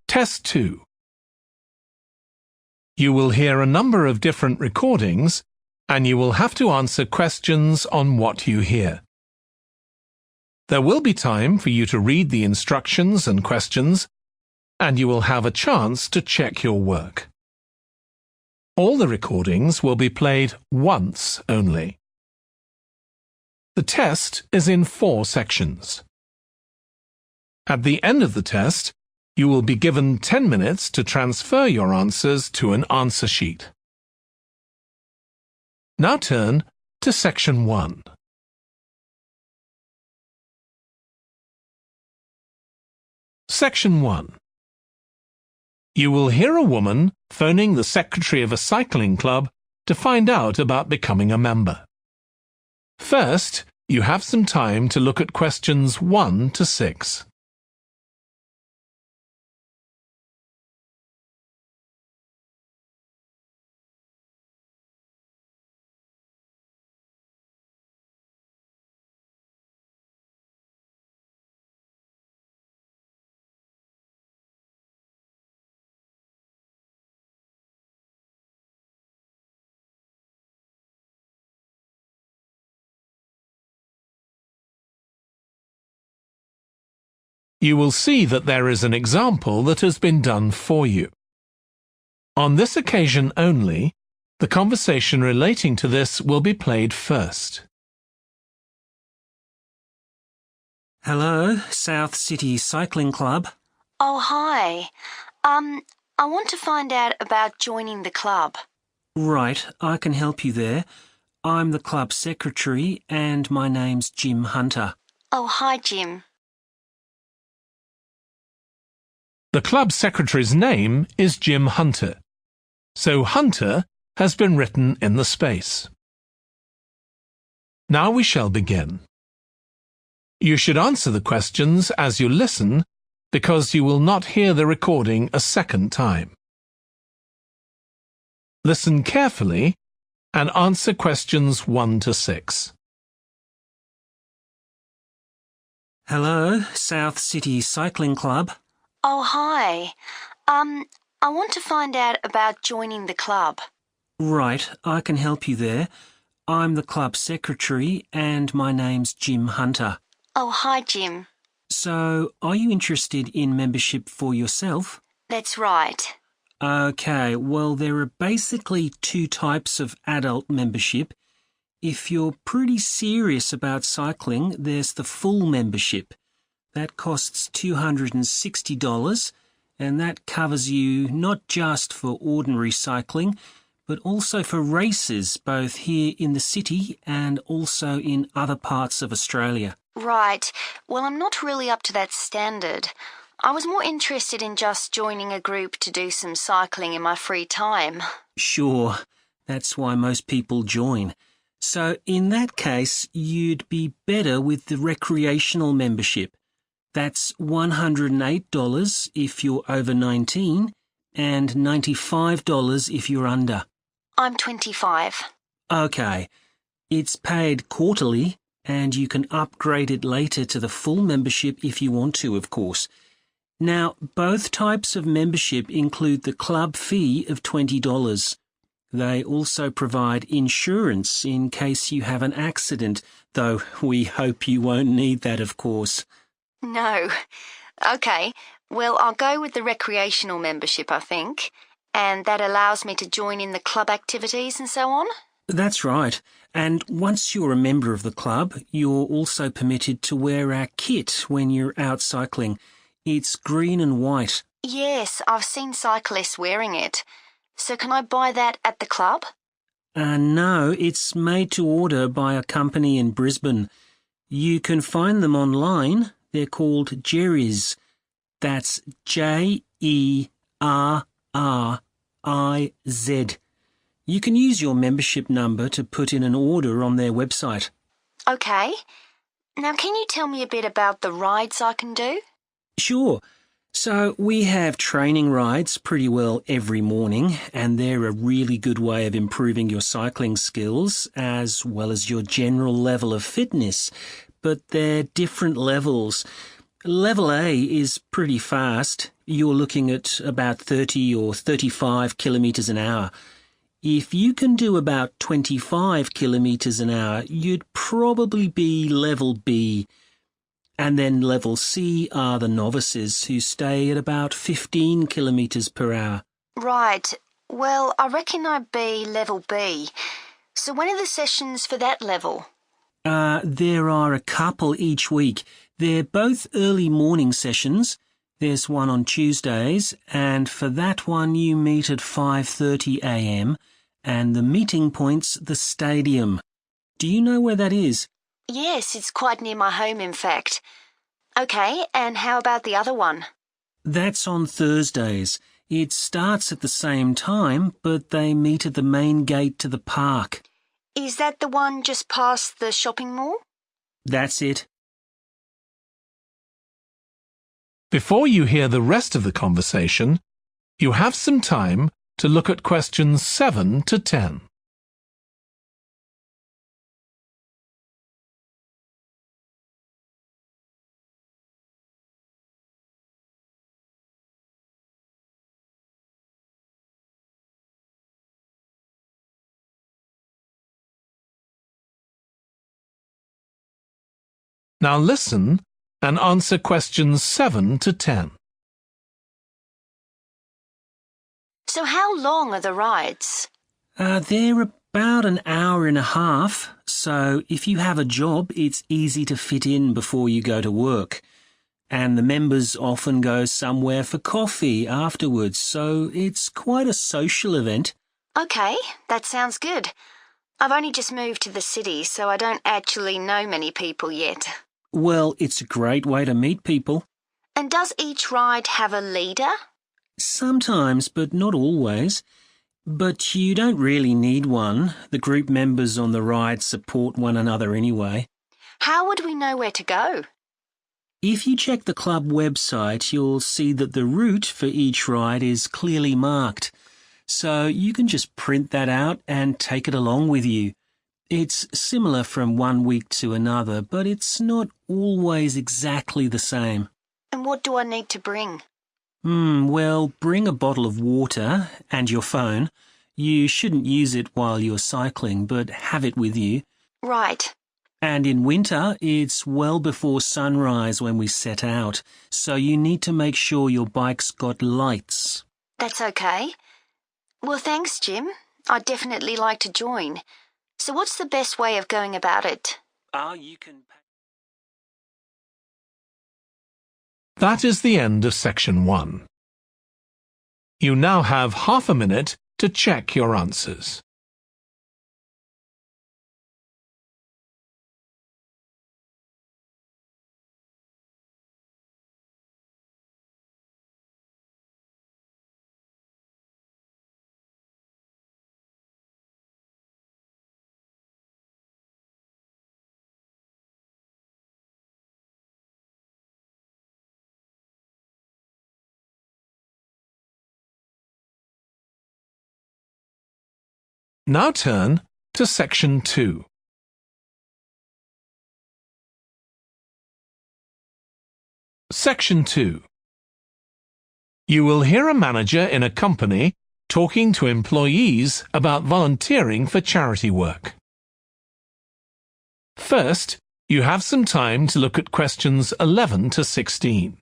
Test 2. You will hear a number of different recordings, and you will have to answer questions on what you hear. There will be time for you to read the instructions and questions, and you will have a chance to check your work. All the recordings will be played once only. The test is in 4 sections. At the end of the test, you will be given 10 minutes to transfer your answers to an answer sheet. Now turn to Section 1. Section 1. You will hear a woman phoning the secretary of a cycling club to find out about becoming a member. First, you have some time to look at questions 1 to 6. You will see that there is an example that has been done for you. On this occasion only, the conversation relating to this will be played first. Hello, South City Cycling Club. Oh, hi. I want to find out about joining the club. Right, I can help you there. I'm the club secretary and my name's Jim Hunter. Oh, hi, Jim. The club secretary's name is Jim Hunter, so Hunter has been written in the space. Now we shall begin. You should answer the questions as you listen, because you will not hear the recording a second time. Listen carefully and answer questions 1 to 6. Hello, South City Cycling Club. Oh, hi. I want to find out about joining the club. Right, I can help you there. I'm the club secretary and my name's Jim Hunter. Oh, hi, Jim. So, are you interested in membership for yourself? That's right. Okay, well, there are basically 2 types of adult membership. If you're pretty serious about cycling, there's the full membership. That costs $260, and that covers you not just for ordinary cycling, but also for races both here in the city and also in other parts of Australia. Right. Well, I'm not really up to that standard. I was more interested in just joining a group to do some cycling in my free time. Sure, that's why most people join. So in that case, you'd be better with the recreational membership. That's $108 if you're over 19 and $95 if you're under. I'm 25. Okay. It's paid quarterly and you can upgrade it later to the full membership if you want to, of course. Now, both types of membership include the club fee of $20. They also provide insurance in case you have an accident, though we hope you won't need that, of course. No. Okay, well, I'll go with the recreational membership, I think, and that allows me to join in the club activities and so on? That's right. And once you're a member of the club, you're also permitted to wear our kit when you're out cycling. It's green and white. Yes, I've seen cyclists wearing it. So can I buy that at the club? No, it's made to order by a company in Brisbane. You can find them online. They're called Jerry's. That's Jerriz. You can use your membership number to put in an order on their website. Okay. Now, can you tell me a bit about the rides I can do? Sure. So we have training rides pretty well every morning, and they're a really good way of improving your cycling skills as well as your general level of fitness. But they're different levels. Level A is pretty fast. You're looking at about 30 or 35 kilometres an hour. If you can do about 25 kilometres an hour, you'd probably be level B. And then level C are the novices who stay at about 15 kilometres per hour. Right. Well, I reckon I'd be level B. So when are the sessions for that level? There are a couple each week. They're both early morning sessions. There's one on Tuesdays, and for that one you meet at 5:30 a.m, and the meeting point's the stadium. Do you know where that is? Yes, it's quite near my home, in fact. Okay, and how about the other one? That's on Thursdays. It starts at the same time, but they meet at the main gate to the park. Is that the one just past the shopping mall? That's it. Before you hear the rest of the conversation, you have some time to look at questions 7 to 10. Now listen and answer questions 7 to 10. So how long are the rides? They're about an hour and a half, so if you have a job, it's easy to fit in before you go to work. And the members often go somewhere for coffee afterwards, so it's quite a social event. Okay, that sounds good. I've only just moved to the city, so I don't actually know many people yet. Well, it's a great way to meet people. And does each ride have a leader? Sometimes, but not always. But you don't really need one. The group members on the ride support one another anyway. How would we know where to go? If you check the club website, you'll see that the route for each ride is clearly marked. So you can just print that out and take it along with you. It's similar from one week to another, but it's not always exactly the same. And what do I need to bring? Well, bring a bottle of water and your phone. You shouldn't use it while you're cycling, but have it with you. Right. And in winter, it's well before sunrise when we set out, so you need to make sure your bike's got lights. That's okay. Well, thanks, Jim. I'd definitely like to join. So what's the best way of going about it? You can... That is the end of section 1. You now have half a minute to check your answers. Now turn to section 2. Section 2. You will hear a manager in a company talking to employees about volunteering for charity work. First, you have some time to look at questions 11 to 16.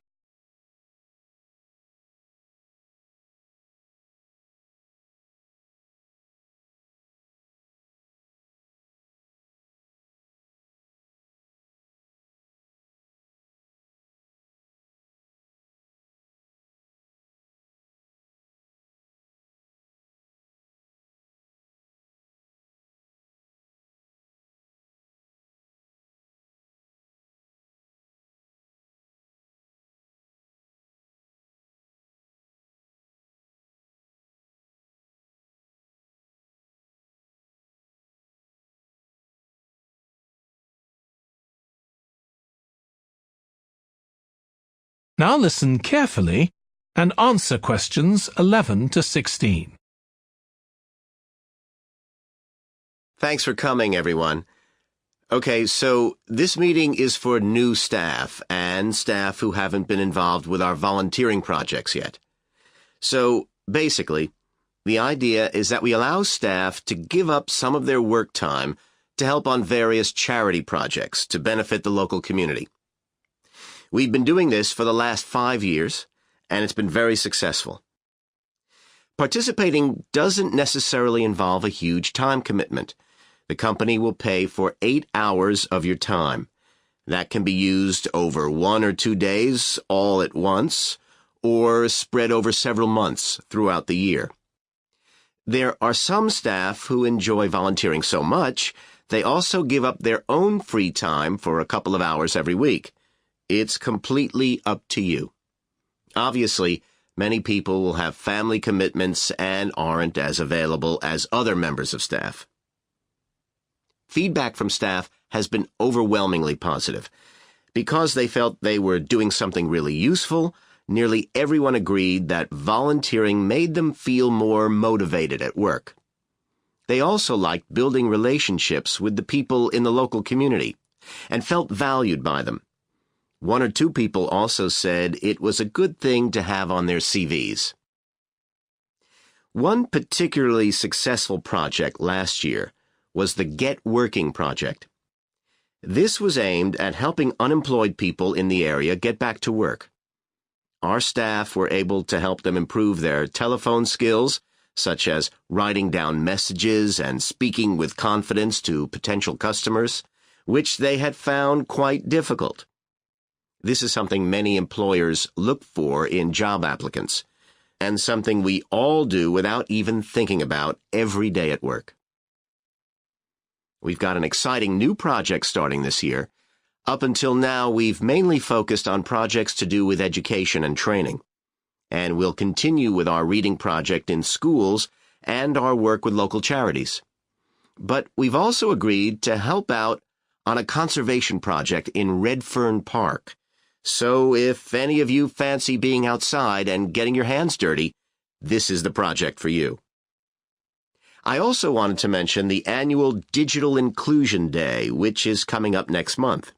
Now listen carefully and answer questions 11 to 16. Thanks for coming, everyone. Okay, so this meeting is for new staff and staff who haven't been involved with our volunteering projects yet. So, basically, the idea is that we allow staff to give up some of their work time to help on various charity projects to benefit the local community. We've been doing this for the last 5 years, and it's been very successful. Participating doesn't necessarily involve a huge time commitment. The company will pay for 8 hours of your time. That can be used over 1 or 2 days all at once, or spread over several months throughout the year. There are some staff who enjoy volunteering so much, they also give up their own free time for a couple of hours every week. It's completely up to you. Obviously, many people will have family commitments and aren't as available as other members of staff. Feedback from staff has been overwhelmingly positive. Because they felt they were doing something really useful, nearly everyone agreed that volunteering made them feel more motivated at work. They also liked building relationships with the people in the local community and felt valued by them. 1 or 2 people also said it was a good thing to have on their CVs. One particularly successful project last year was the Get Working project. This was aimed at helping unemployed people in the area get back to work. Our staff were able to help them improve their telephone skills, such as writing down messages and speaking with confidence to potential customers, which they had found quite difficult. This is something many employers look for in job applicants, and something we all do without even thinking about every day at work. We've got an exciting new project starting this year. Up until now, we've mainly focused on projects to do with education and training. And we'll continue with our reading project in schools and our work with local charities. But we've also agreed to help out on a conservation project in Redfern Park. So if any of you fancy being outside and getting your hands dirty, this is the project for you. I also wanted to mention the annual Digital Inclusion Day, which is coming up next month.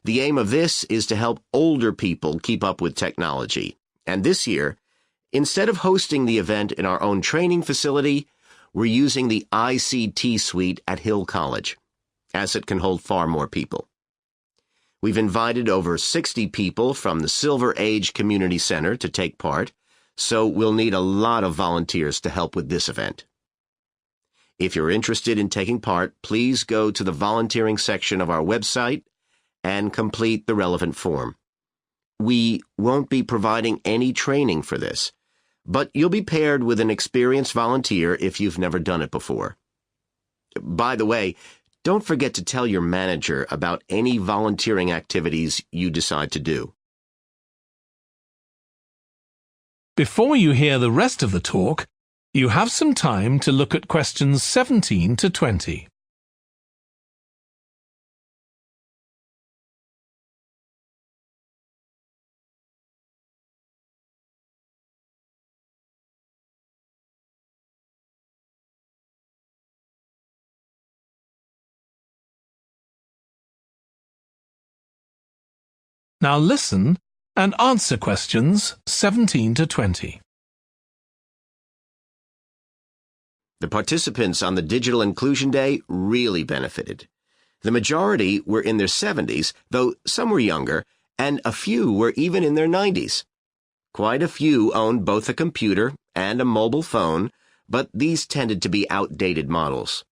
The aim of this is to help older people keep up with technology. And this year, instead of hosting the event in our own training facility, we're using the ICT suite at Hill College, as it can hold far more people. We've invited over 60 people from the Silver Age Community Center to take part, so we'll need a lot of volunteers to help with this event. If you're interested in taking part, please go to the volunteering section of our website and complete the relevant form. We won't be providing any training for this, but you'll be paired with an experienced volunteer if you've never done it before. By the way, don't forget to tell your manager about any volunteering activities you decide to do. Before you hear the rest of the talk, you have some time to look at questions 17 to 20. Now listen and answer questions 17 to 20. The participants on the Digital Inclusion Day really benefited. The majority were in their 70s, though some were younger, and a few were even in their 90s. Quite a few owned both a computer and a mobile phone, but these tended to be outdated models.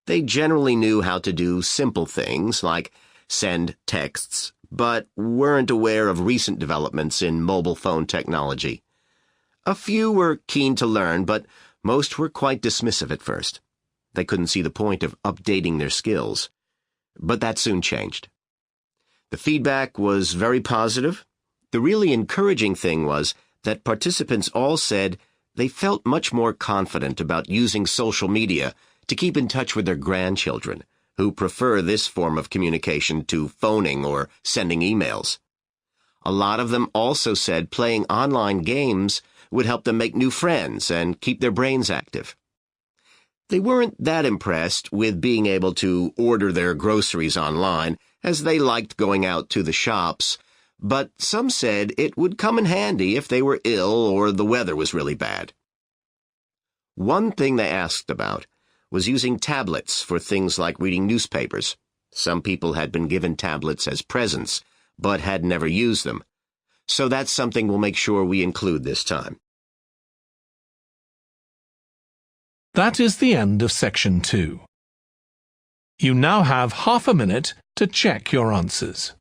They generally knew how to do simple things like send texts, but weren't aware of recent developments in mobile phone technology. A few were keen to learn, but most were quite dismissive at first. They couldn't see the point of updating their skills. But that soon changed. The feedback was very positive. The really encouraging thing was that participants all said they felt much more confident about using social media to keep in touch with their grandchildren, who prefer this form of communication to phoning or sending emails. A lot of them also said playing online games would help them make new friends and keep their brains active. They weren't that impressed with being able to order their groceries online, as they liked going out to the shops, but some said it would come in handy if they were ill or the weather was really bad. One thing they asked about was using tablets for things like reading newspapers. Some people had been given tablets as presents, but had never used them. So that's something we'll make sure we include this time. That is the end of Section 2. You now have half a minute to check your answers.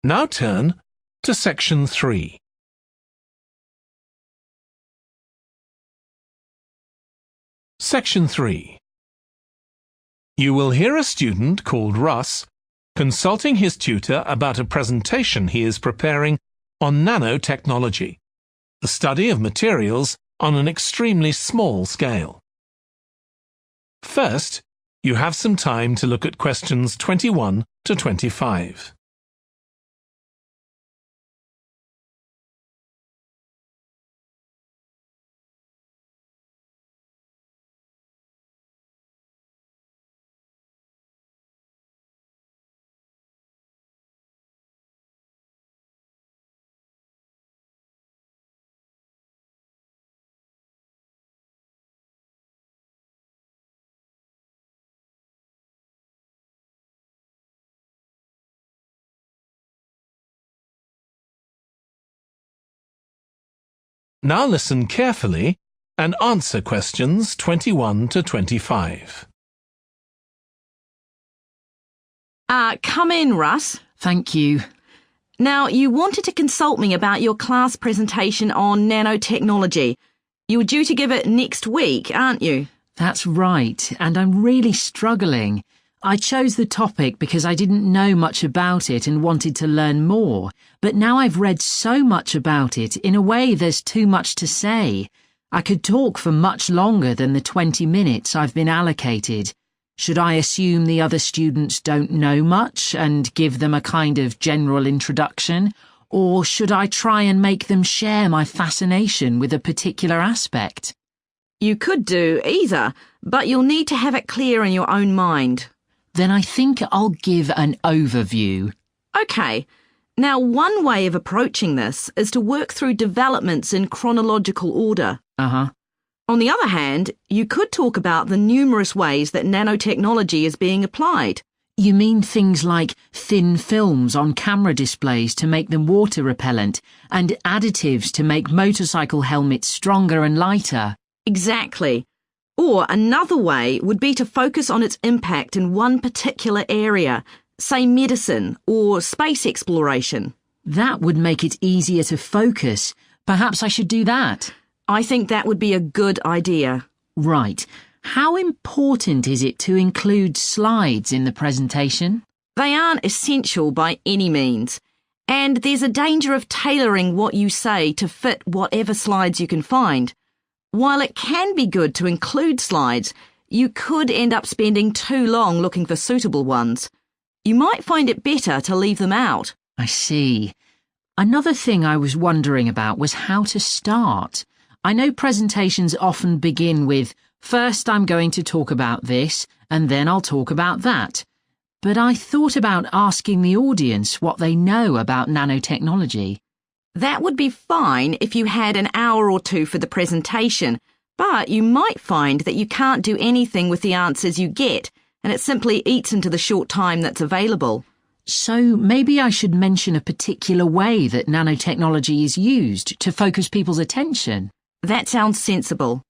Now turn to Section 3. Section 3. You will hear a student called Russ consulting his tutor about a presentation he is preparing on nanotechnology, the study of materials on an extremely small scale. First, you have some time to look at questions 21 to 25. Now listen carefully and answer questions 21 to 25. Come in, Russ. Thank you. Now, you wanted to consult me about your class presentation on nanotechnology. You were due to give it next week, aren't you? That's right, and I'm really struggling. I chose the topic because I didn't know much about it and wanted to learn more, but now I've read so much about it, in a way there's too much to say. I could talk for much longer than the 20 minutes I've been allocated. Should I assume the other students don't know much and give them a kind of general introduction, or should I try and make them share my fascination with a particular aspect? You could do either, but you'll need to have it clear in your own mind. Then I think I'll give an overview. OK. Now, one way of approaching this is to work through developments in chronological order. Uh-huh. On the other hand, you could talk about the numerous ways that nanotechnology is being applied. You mean things like thin films on camera displays to make them water repellent and additives to make motorcycle helmets stronger and lighter? Exactly. Or another way would be to focus on its impact in one particular area, say medicine or space exploration. That would make it easier to focus. Perhaps I should do that. I think that would be a good idea. Right. How important is it to include slides in the presentation? They aren't essential by any means, and there's a danger of tailoring what you say to fit whatever slides you can find. While it can be good to include slides, you could end up spending too long looking for suitable ones. You might find it better to leave them out. I see. Another thing I was wondering about was how to start. I know presentations often begin with, first I'm going to talk about this, and then I'll talk about that. But I thought about asking the audience what they know about nanotechnology. That would be fine if you had an hour or two for the presentation, but you might find that you can't do anything with the answers you get, and it simply eats into the short time that's available. So maybe I should mention a particular way that nanotechnology is used to focus people's attention. That sounds sensible.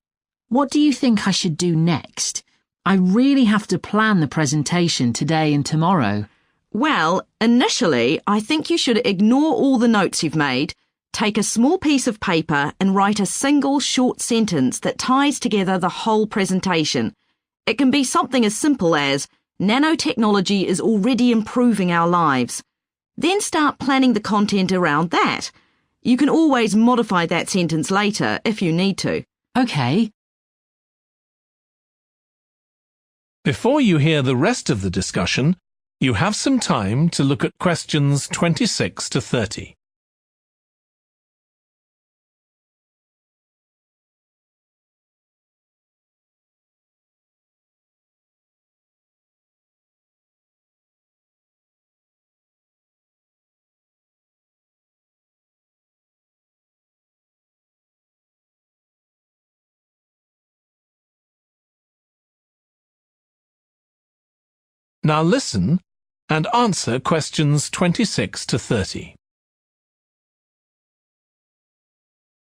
What do you think I should do next? I really have to plan the presentation today and tomorrow. Well, initially, I think you should ignore all the notes you've made, take a small piece of paper and write a single short sentence that ties together the whole presentation. It can be something as simple as, nanotechnology is already improving our lives. Then start planning the content around that. You can always modify that sentence later if you need to. OK. Before you hear the rest of the discussion, you have some time to look at questions 26 to 30. Now listen and answer questions 26 to 30.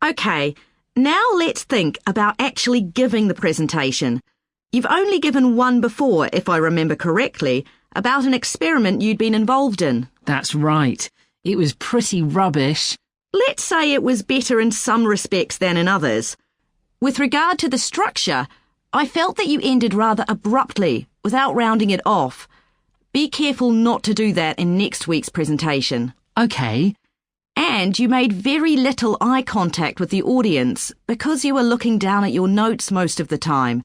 OK, now let's think about actually giving the presentation. You've only given one before, if I remember correctly, about an experiment you'd been involved in. That's right. It was pretty rubbish. Let's say it was better in some respects than in others. With regard to the structure, I felt that you ended rather abruptly, without rounding it off. Be careful not to do that in next week's presentation. OK. And you made very little eye contact with the audience because you were looking down at your notes most of the time.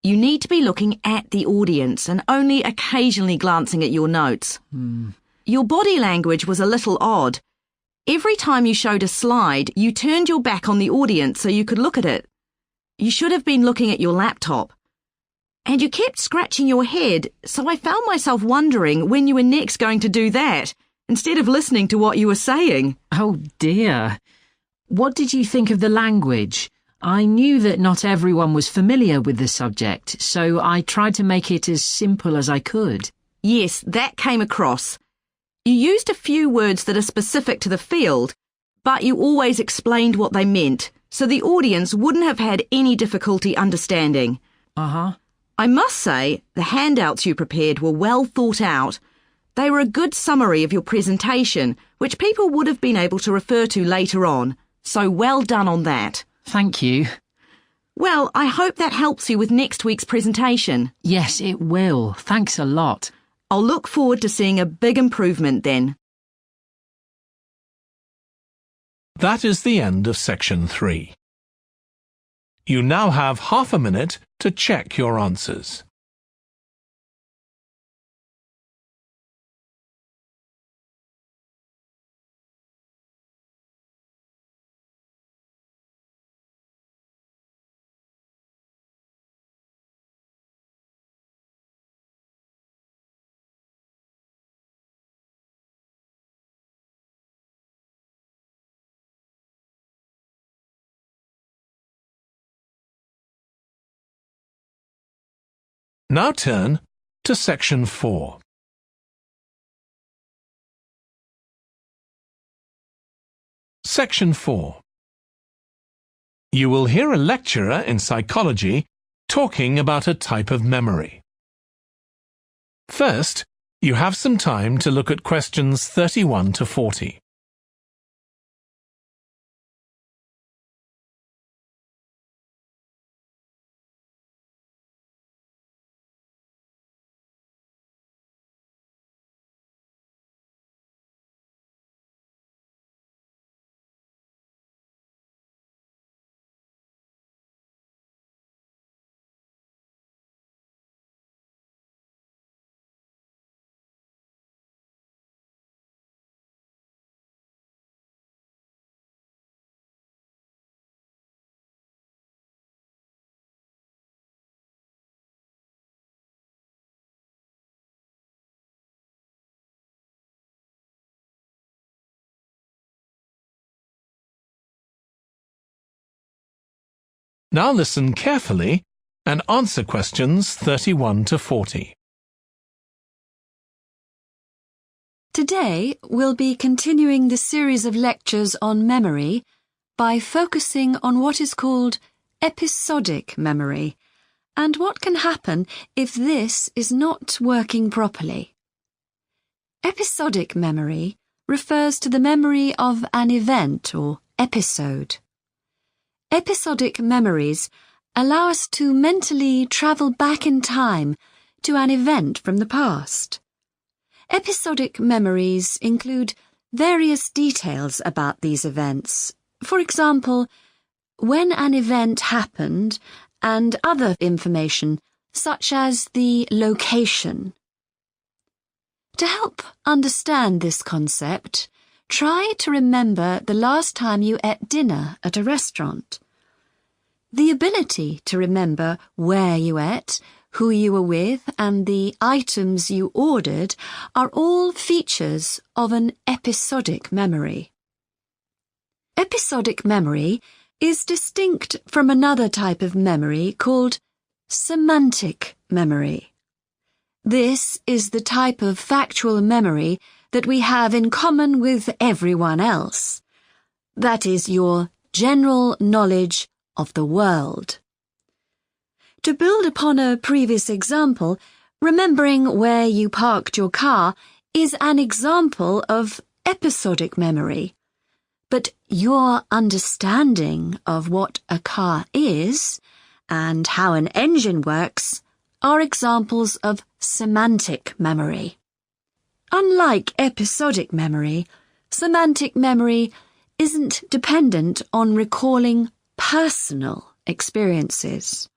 You need to be looking at the audience and only occasionally glancing at your notes. Your body language was a little odd. Every time you showed a slide, you turned your back on the audience so you could look at it. You should have been looking at your laptop. And you kept scratching your head, so I found myself wondering when you were next going to do that, instead of listening to what you were saying. Oh dear. What did you think of the language? I knew that not everyone was familiar with the subject, so I tried to make it as simple as I could. Yes, that came across. You used a few words that are specific to the field, but you always explained what they meant, so the audience wouldn't have had any difficulty understanding. Uh-huh. I must say, the handouts you prepared were well thought out. They were a good summary of your presentation, which people would have been able to refer to later on, so well done on that. Thank you. Well, I hope that helps you with next week's presentation. Yes, it will. Thanks a lot. I'll look forward to seeing a big improvement then. That is the end of section 3. You now have half a minute to check your answers. Now turn to section 4. Section 4. You will hear a lecturer in psychology talking about a type of memory. First, you have some time to look at questions 31 to 40. Now listen carefully and answer questions 31 to 40. Today, we'll be continuing the series of lectures on memory by focusing on what is called episodic memory and what can happen if this is not working properly. Episodic memory refers to the memory of an event or episode. Episodic memories allow us to mentally travel back in time to an event from the past. Episodic memories include various details about these events. For example, when an event happened and other information such as the location. To help understand this concept, try to remember the last time you ate dinner at a restaurant. The ability to remember where you ate, who you were with, and the items you ordered are all features of an episodic memory. Episodic memory is distinct from another type of memory called semantic memory. This is the type of factual memory that we have in common with everyone else. That is your general knowledge of the world. To build upon a previous example, remembering where you parked your car is an example of episodic memory. But your understanding of what a car is and how an engine works are examples of semantic memory. Unlike episodic memory, semantic memory isn't dependent on recalling personal experiences.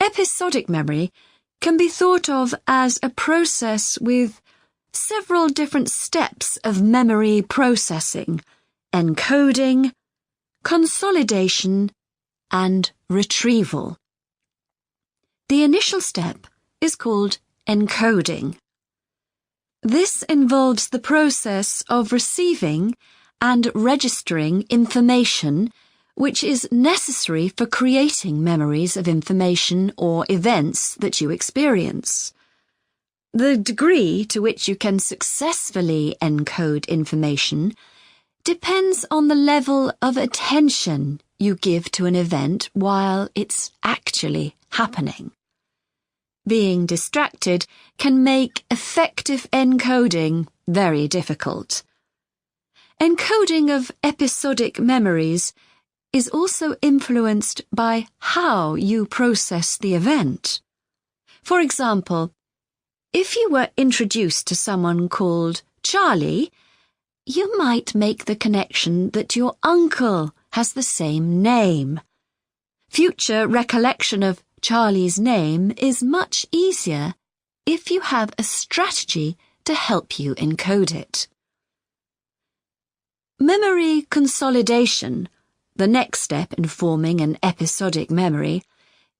Episodic memory can be thought of as a process with several different steps of memory processing, encoding, consolidation, and retrieval. The initial step is called encoding. This involves the process of receiving and registering information which is necessary for creating memories of information or events that you experience. The degree to which you can successfully encode information depends on the level of attention you give to an event while it's actually happening. Being distracted can make effective encoding very difficult. Encoding of episodic memories is also influenced by how you process the event. For example, if you were introduced to someone called Charlie, you might make the connection that your uncle has the same name. Future recollection of Charlie's name is much easier if you have a strategy to help you encode it. Memory consolidation, the next step in forming an episodic memory,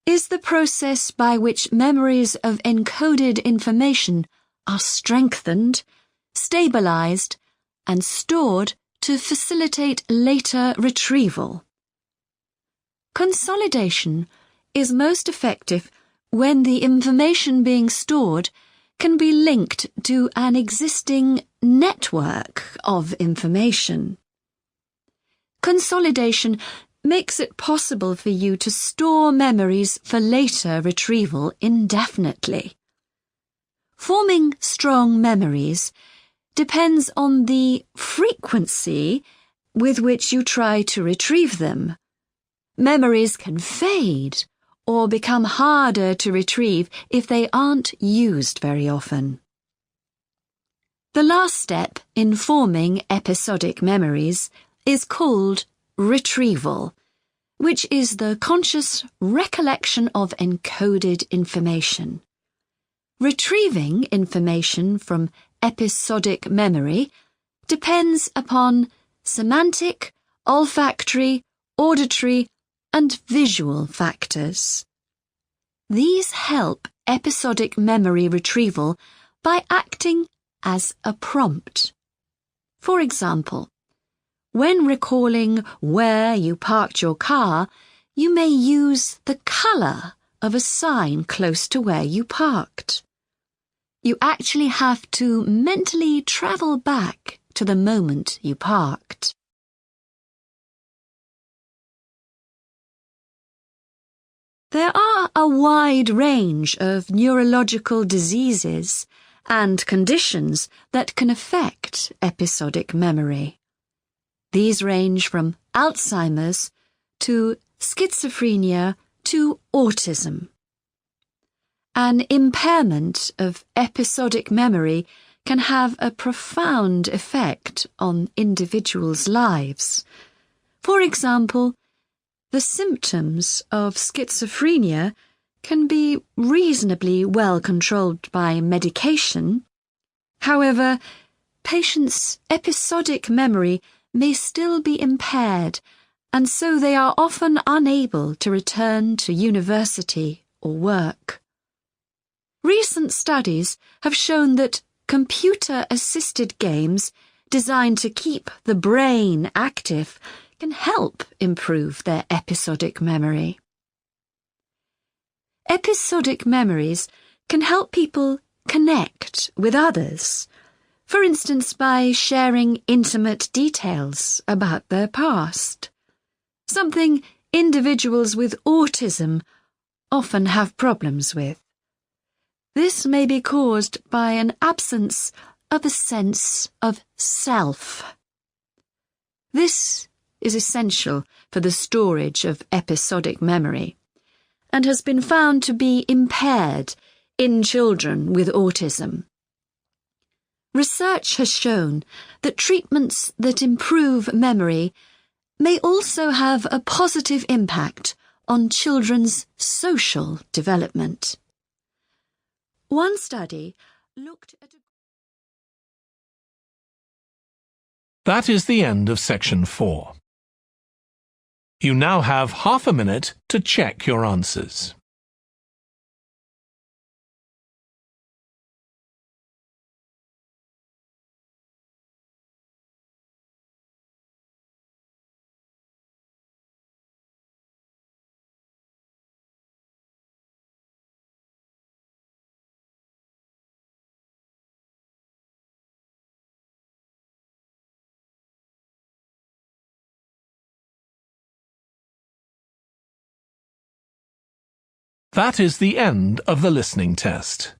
is the process by which memories of encoded information are strengthened, stabilized, and stored to facilitate later retrieval. Consolidation is most effective when the information being stored can be linked to an existing network of information. Consolidation makes it possible for you to store memories for later retrieval indefinitely. Forming strong memories depends on the frequency with which you try to retrieve them. Memories can fade or become harder to retrieve if they aren't used very often. The last step in forming episodic memories is called retrieval, which is the conscious recollection of encoded information. Retrieving information from episodic memory depends upon semantic, olfactory, auditory, and visual factors. These help episodic memory retrieval by acting as a prompt. For example, when recalling where you parked your car, you may use the colour of a sign close to where you parked. You actually have to mentally travel back to the moment you parked. There are a wide range of neurological diseases and conditions that can affect episodic memory. These range from Alzheimer's to schizophrenia to autism. An impairment of episodic memory can have a profound effect on individuals' lives. For example, the symptoms of schizophrenia can be reasonably well controlled by medication. However, patients' episodic memory may still be impaired, and so they are often unable to return to university or work. Recent studies have shown that computer-assisted games designed to keep the brain active can help improve their episodic memory. Episodic memories can help people connect with others, for instance by sharing intimate details about their past, something individuals with autism often have problems with. This may be caused by an absence of a sense of self. This is essential for the storage of episodic memory and has been found to be impaired in children with autism. Research has shown that treatments that improve memory may also have a positive impact on children's social development. One study looked at That is the end of section 4. You now have half a minute to check your answers. That is the end of the listening test.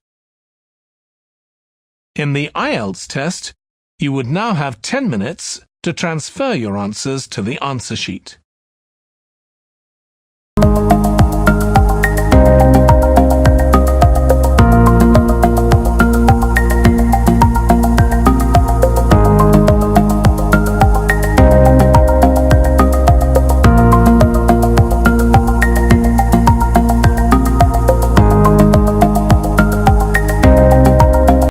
In the Ielts test, you would now have 10 minutes to transfer your answers to the answer sheet.